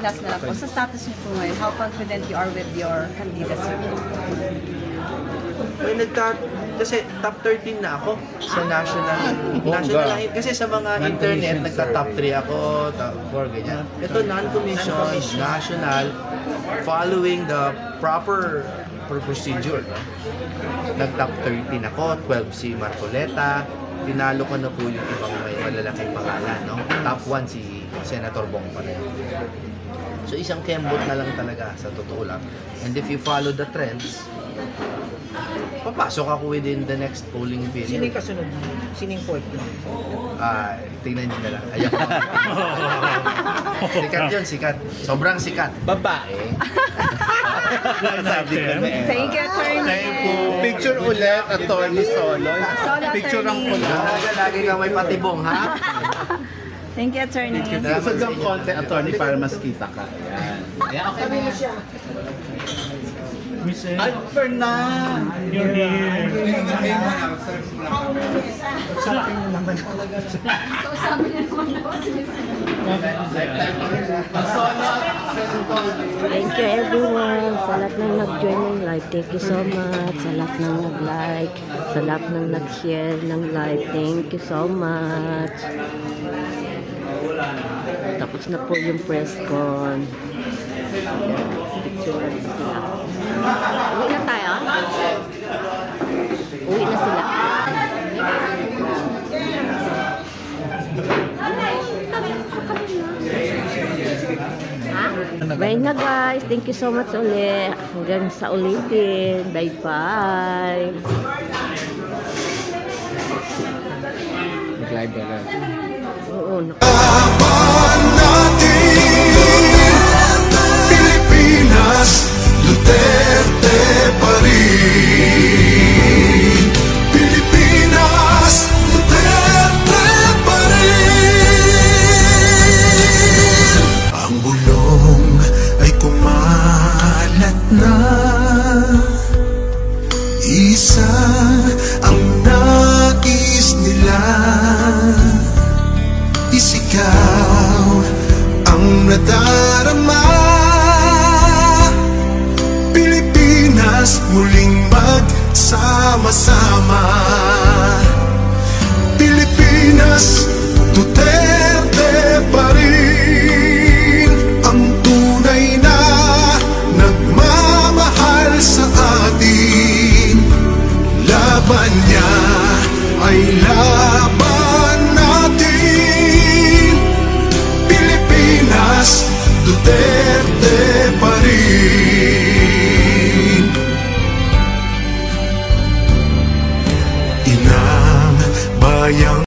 last na lang po, sa status niyo po ngayon, how confident you are with your candidacy? May kasi top 13 na ako sa national kasi sa mga internet nagta-top 3 ako, top 4 ganyan. Ito non-commission, national, following the proper procedure, no? Nag-top 13 ako, 12 si Marcoleta, tinalo ko na po yung ibang may malalaking pangalan, no? Top 1 si Senator Bong pa rin. So isang kembot na lang talaga sa totoo lang. And if you follow the trends, papasok ako within the next polling period. Sino yung kasunod? Sino yung fourth? Tingnan niyo na lang. Ayan. Sikat yun, sikat. Sobrang sikat. Babae. Thank you, attorney. Picture ulit, attorney Solo. Picture ang pula. Lagi kang may patibong, ha? Thank you, attorney. Usad ng konti, attorney, para mas kita ka. Ayan. Ayan, okay na siya. Ay, Fernan! You're here. Sarapin mo naman. Kausapin niyo naman ako si Thank you everyone sa lahat ng nag-join ng live. Thank you so much sa lahat ng nag-like, sa lahat ng nag-share ng live. Thank you so much. Tapos na po yung press con. Picture na sila. Uwi na tayo? Uwi na sila. Bye na guys. Thank you so much ulit. Hanggang sa ulitin. Bye-bye. Mag-live ba na? Oo. Pilipinas, Duterte pa rin. Pilipinas, Duterte pa rin. Ang bulong ay kumalat na. Isa ang nais nila. Isigaw ang nadarama. Pilipinas muling magsama-sama. Pilipinas, Duterte pa rin. Ang tunay na nagmamahal sa atin. Laban niya ay laban natin. Pilipinas, Duterte pa rin. Inang bayang